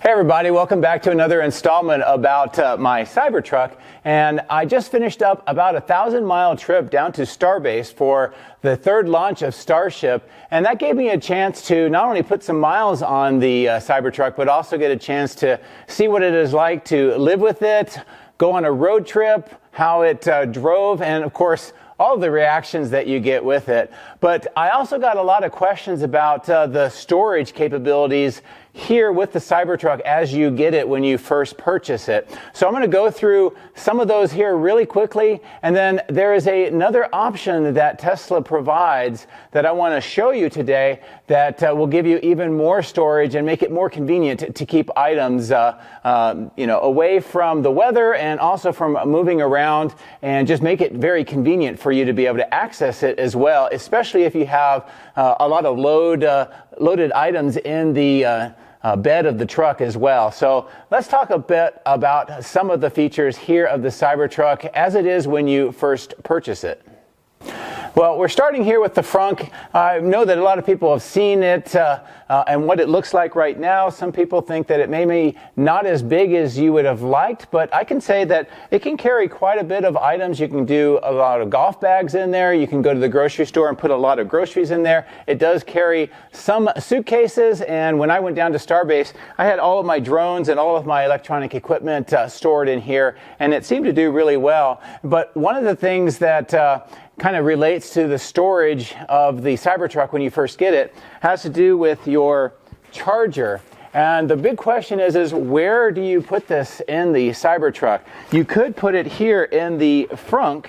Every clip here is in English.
Hey everybody, welcome back to another installment about my Cybertruck. And I just finished up about a 1,000-mile trip down to Starbase for the third launch of Starship. And that gave me a chance to not only put some miles on the Cybertruck, but also get a chance to see what it is like to live with it, go on a road trip, how it drove, and of course, all the reactions that you get with it. But I also got a lot of questions about the storage capabilities here with the Cybertruck as you get it when you first purchase it. So I'm going to go through some of those here really quickly, and then there is another option that Tesla provides that I want to show you today that will give you even more storage and make it more convenient to keep items away from the weather and also from moving around, and just make it very convenient for you to be able to access it as well, especially if you have a lot of loaded items in the bed of the truck as well. So let's talk a bit about some of the features here of the Cybertruck as it is when you first purchase it. Well, we're starting here with the Frunk. I know that a lot of people have seen it and what it looks like right now. Some people think that it may be not as big as you would have liked, but I can say that it can carry quite a bit of items. You can do a lot of golf bags in there. You can go to the grocery store and put a lot of groceries in there. It does carry some suitcases, and when I went down to Starbase, I had all of my drones and all of my electronic equipment stored in here, and it seemed to do really well. But one of the things that kind of relates to the storage of the Cybertruck when you first get it has to do with your charger. And the big question is where do you put this in the Cybertruck? You could put it here in the Frunk,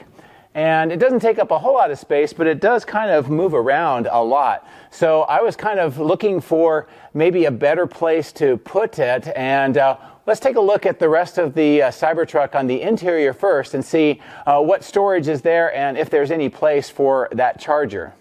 and it doesn't take up a whole lot of space, but it does kind of move around a lot. So I was kind of looking for maybe a better place to put it, and let's take a look at the rest of the Cybertruck on the interior first and see what storage is there and if there's any place for that charger.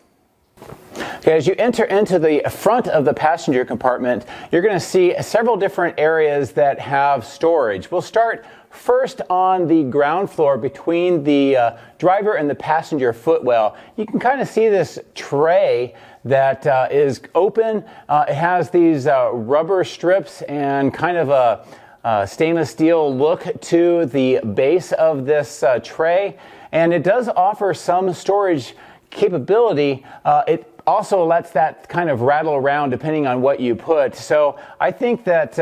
Okay, as you enter into the front of the passenger compartment, you're going to see several different areas that have storage. We'll start first on the ground floor between the driver and the passenger footwell. You can kind of see this tray that is open. It has these rubber strips and kind of a stainless steel look to the base of this tray, and it does offer some storage capability. It also lets that kind of rattle around depending on what you put. So I think that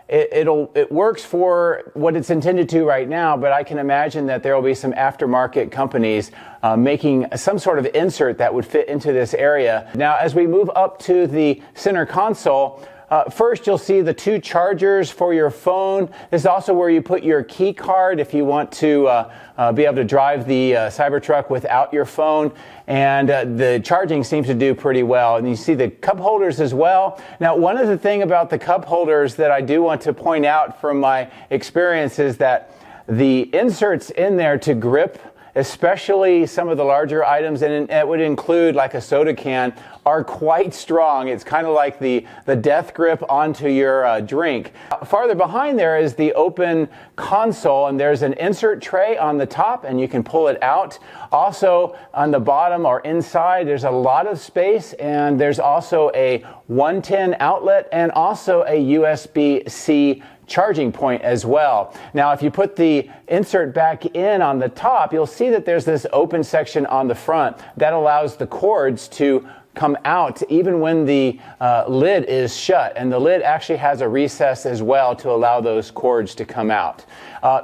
it works for what it's intended to right now, but I can imagine that there will be some aftermarket companies making some sort of insert that would fit into this area. Now, as we move up to the center console, first, you'll see the two chargers for your phone. This is also where you put your key card if you want to be able to drive the Cybertruck without your phone. And the charging seems to do pretty well. And you see the cup holders as well. Now, one of the things about the cup holders that I do want to point out from my experience is that the inserts in there to grip, especially some of the larger items, and it would include like a soda can, are quite strong. It's kind of like the death grip onto your drink. Farther behind there is the open console, and there's an insert tray on the top, and you can pull it out. Also on the bottom or inside, there's a lot of space, and there's also a 110 outlet and also a USB-C charging point as well. Now, if you put the insert back in on the top, you'll see that there's this open section on the front that allows the cords to come out even when the lid is shut, and the lid actually has a recess as well to allow those cords to come out.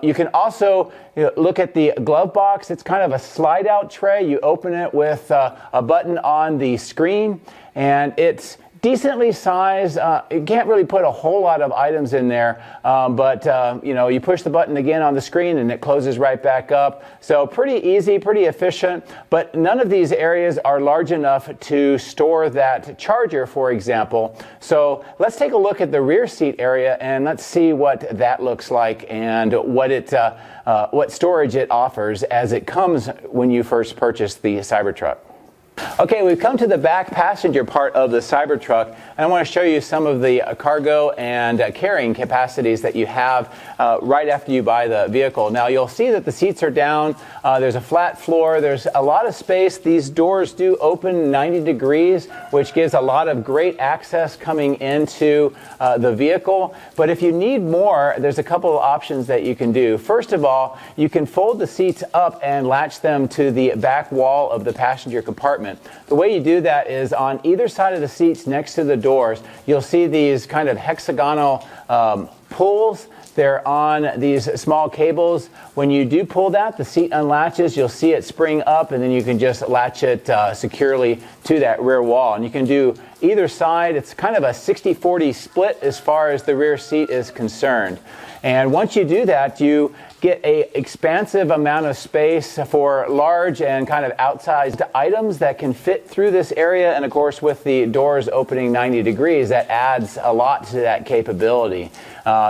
You can also look at the glove box. It's kind of a slide out tray. You open it with a button on the screen, and it's decently sized. It can't really put a whole lot of items in there, but you push the button again on the screen and it closes right back up. So pretty easy, pretty efficient, but none of these areas are large enough to store that charger, for example. So let's take a look at the rear seat area and let's see what that looks like and what storage it offers as it comes when you first purchase the Cybertruck. Okay, we've come to the back passenger part of the Cybertruck, and I want to show you some of the cargo and carrying capacities that you have right after you buy the vehicle. Now, you'll see that the seats are down, there's a flat floor, there's a lot of space. These doors do open 90 degrees, which gives a lot of great access coming into the vehicle. But if you need more, there's a couple of options that you can do. First of all, you can fold the seats up and latch them to the back wall of the passenger compartment. The way you do that is on either side of the seats next to the doors, you'll see these kind of hexagonal pulls. They're on these small cables. When you do pull that, the seat unlatches, you'll see it spring up, and then you can just latch it securely to that rear wall. And you can do either side. It's kind of a 60-40 split as far as the rear seat is concerned. And once you do that, you get an expansive amount of space for large and kind of outsized items that can fit through this area. And of course, with the doors opening 90 degrees, that adds a lot to that capability.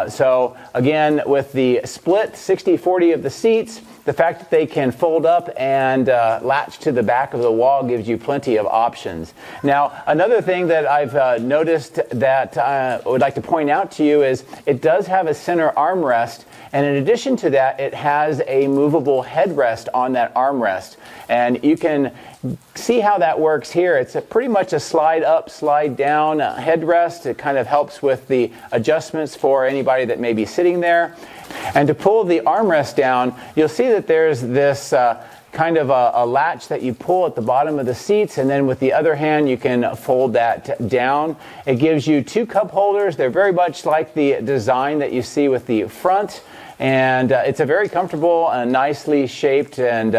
So again, with the split 60-40 of the seats, the fact that they can fold up and latch to the back of the wall gives you plenty of options. Now, another thing that I've noticed that I would like to point out to you is it does have a center armrest, and in addition to that, it has a movable headrest on that armrest. And you can see how that works here. It's pretty much a slide up, slide down headrest. It kind of helps with the adjustments for anybody that may be sitting there. And to pull the armrest down, you'll see that there's this kind of a latch that you pull at the bottom of the seats, and then with the other hand you can fold that down. It gives you two cup holders. They're very much like the design that you see with the front, and it's a very comfortable and nicely shaped and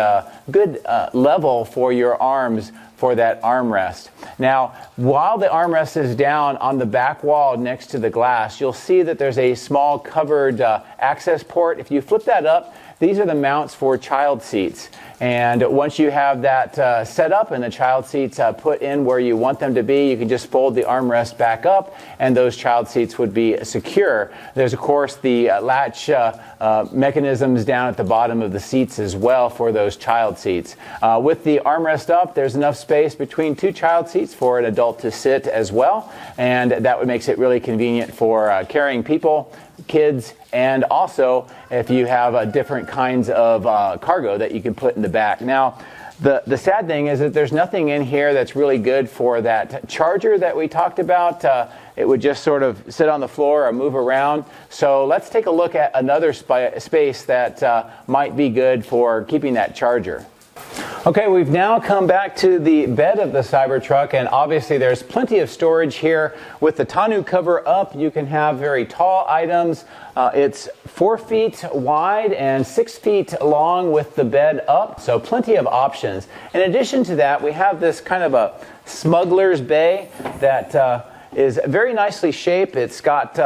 good level for your arms for that armrest. Now, while the armrest is down on the back wall next to the glass, you'll see that there's a small covered access port. If you flip that up, these are the mounts for child seats. And once you have that set up and the child seats put in where you want them to be, you can just fold the armrest back up and those child seats would be secure. There's, of course, the latch mechanisms down at the bottom of the seats as well for those child seats. With the armrest up, there's enough space between two child seats for an adult to sit as well. And that makes it really convenient for carrying people, kids, and also if you have different kinds of cargo that you can put in the back. Now, the sad thing is that there's nothing in here that's really good for that charger that we talked about. It would just sort of sit on the floor or move around. So let's take a look at another space that might be good for keeping that charger. Okay, we've now come back to the bed of the Cybertruck, and obviously there's plenty of storage here. With the tonneau cover up, you can have very tall items. It's 4 feet wide and 6 feet long with the bed up, so plenty of options. In addition to that, we have this kind of a Smuggler's Bay that is very nicely shaped. It's got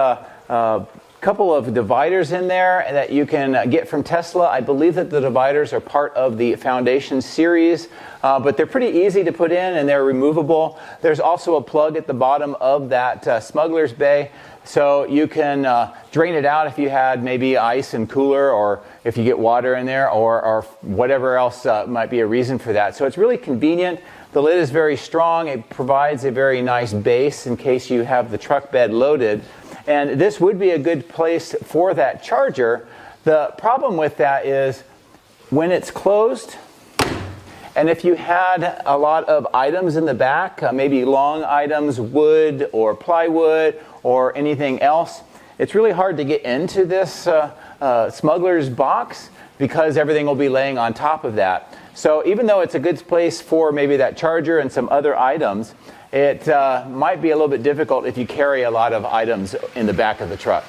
couple of dividers in there that you can get from Tesla. I believe that the dividers are part of the Foundation series, but they're pretty easy to put in and they're removable. There's also a plug at the bottom of that Smuggler's Bay, so you can drain it out if you had maybe ice and cooler, or if you get water in there, or whatever else might be a reason for that. So it's really convenient. The lid is very strong. It provides a very nice base in case you have the truck bed loaded. And this would be a good place for that charger. The problem with that is when it's closed, and if you had a lot of items in the back, maybe long items, wood or plywood or anything else, it's really hard to get into this smuggler's box because everything will be laying on top of that. So even though it's a good place for maybe that charger and some other items, it might be a little bit difficult if you carry a lot of items in the back of the truck.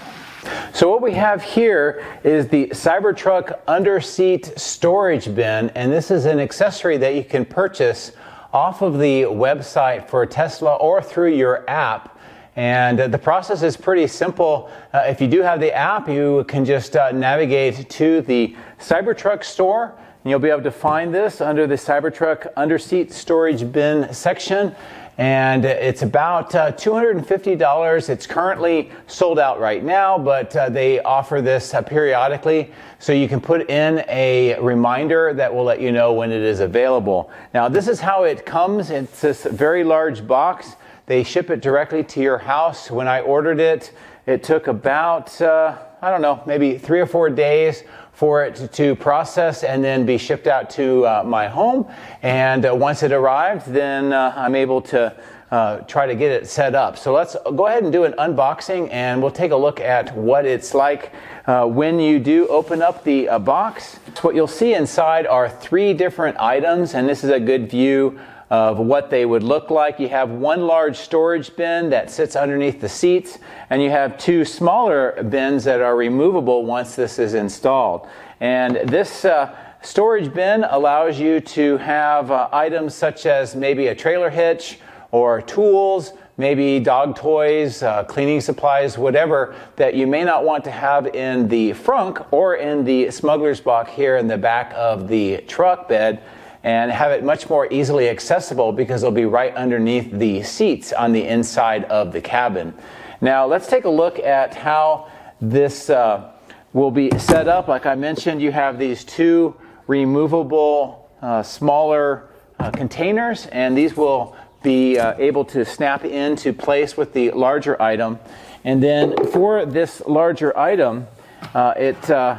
So what we have here is the Cybertruck under-seat storage bin, and this is an accessory that you can purchase off of the website for Tesla or through your app. And the process is pretty simple. If you do have the app, you can just navigate to the Cybertruck store, and you'll be able to find this under the Cybertruck under-seat storage bin section. and it's about $250. It's currently sold out right now, but they offer this periodically, so you can put in a reminder that will let you know when it is available. Now, this is how it comes. It's this very large box. They ship it directly to your house. When I ordered it, it took about, I don't know, maybe 3 or 4 days for it to process and then be shipped out to my home. And once it arrived, then I'm able to try to get it set up. So let's go ahead and do an unboxing, and we'll take a look at what it's like when you do open up the box. So what you'll see inside are 3 different items, and this is a good view of what they would look like. You have one large storage bin that sits underneath the seats, and you have 2 smaller bins that are removable once this is installed. And this storage bin allows you to have items such as maybe a trailer hitch or tools, maybe dog toys, cleaning supplies, whatever that you may not want to have in the frunk or in the smuggler's box here in the back of the truck bed, and have it much more easily accessible because it'll be right underneath the seats on the inside of the cabin. Now let's take a look at how this will be set up. Like I mentioned, you have these 2 removable smaller containers, and these will be able to snap into place with the larger item. And then for this larger item, it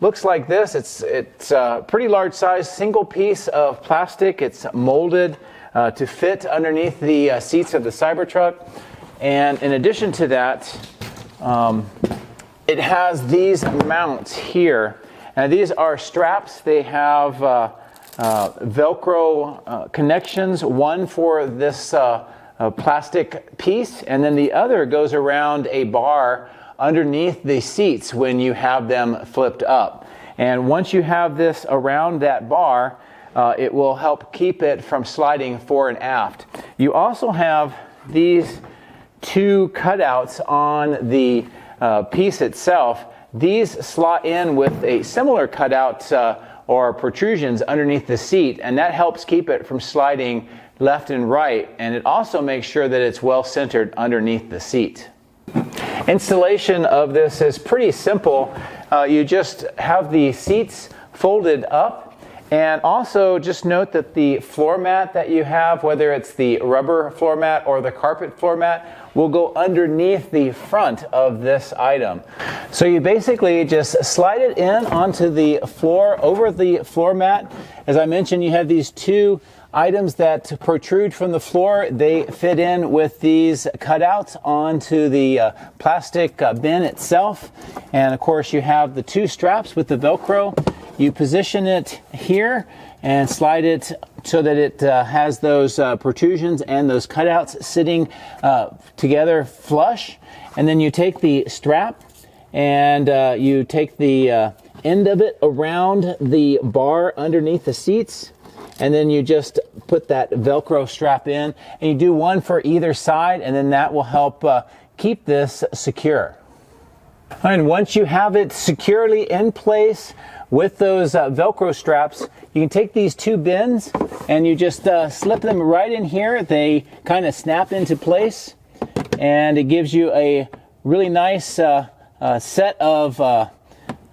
looks like this. It's a pretty large size, single piece of plastic. It's molded to fit underneath the seats of the Cybertruck. And in addition to that, it has these mounts here. And these are straps. They have Velcro connections, one for this plastic piece, and then the other goes around a bar underneath the seats when you have them flipped up. And once you have this around that bar, it will help keep it from sliding fore and aft. You also have these 2 cutouts on the piece itself. These slot in with a similar cutout or protrusions underneath the seat, and that helps keep it from sliding left and right, and it also makes sure that it's well centered underneath the seat. Installation of this is pretty simple. You just have the seats folded up, and also just note that the floor mat that you have, whether it's the rubber floor mat or the carpet floor mat, will go underneath the front of this item. So you basically just slide it in onto the floor over the floor mat. As I mentioned, you have these 2 items that protrude from the floor. They fit in with these cutouts onto the plastic bin itself. And of course you have the 2 straps with the Velcro. You position it here and slide it so that it has those protrusions and those cutouts sitting together flush. And then you take the strap and you take the end of it around the bar underneath the seats, and then you just put that Velcro strap in, and you do one for either side, and then that will help keep this secure. And once you have it securely in place with those Velcro straps, you can take these 2 bins and you just slip them right in here. They kind of snap into place, and it gives you a really nice set of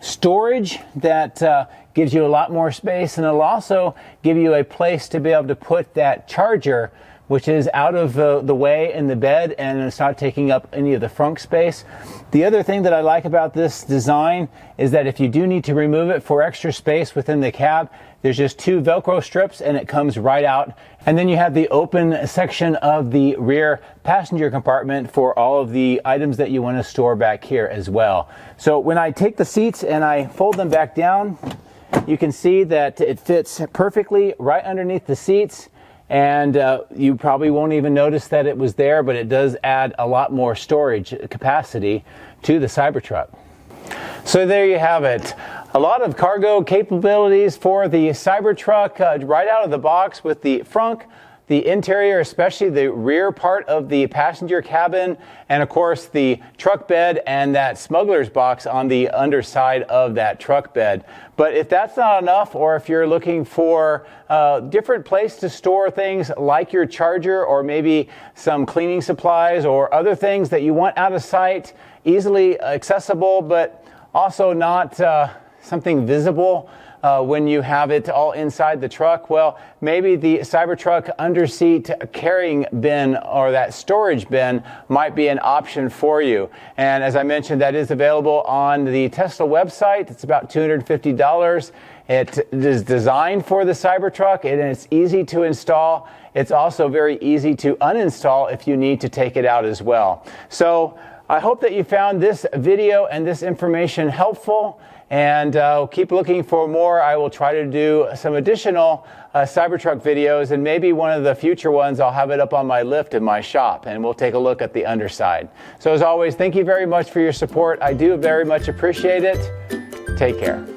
storage that gives you a lot more space, and it'll also give you a place to be able to put that charger, which is out of the way in the bed, and it's not taking up any of the frunk space. The other thing that I like about this design is that if you do need to remove it for extra space within the cab, there's just 2 Velcro strips and it comes right out. And then you have the open section of the rear passenger compartment for all of the items that you want to store back here as well. So when I take the seats and I fold them back down, you can see that it fits perfectly right underneath the seats. And you probably won't even notice that it was there, but it does add a lot more storage capacity to the Cybertruck. So there you have it. A lot of cargo capabilities for the Cybertruck right out of the box with the frunk, the interior, especially the rear part of the passenger cabin, and of course the truck bed and that smuggler's box on the underside of that truck bed. But if that's not enough, or if you're looking for a different place to store things like your charger or maybe some cleaning supplies or other things that you want out of sight, easily accessible, but also not something visible when you have it all inside the truck, well, maybe the Cybertruck underseat carrying bin or that storage bin might be an option for you. And as I mentioned, that is available on the Tesla website. It's about $250. It is designed for the Cybertruck, and it's easy to install. It's also very easy to uninstall if you need to take it out as well. So I hope that you found this video and this information helpful, and keep looking for more. I will try to do some additional Cybertruck videos, and maybe one of the future ones I'll have it up on my lift in my shop, and we'll take a look at the underside. So as always, thank you very much for your support. I do very much appreciate it. Take care.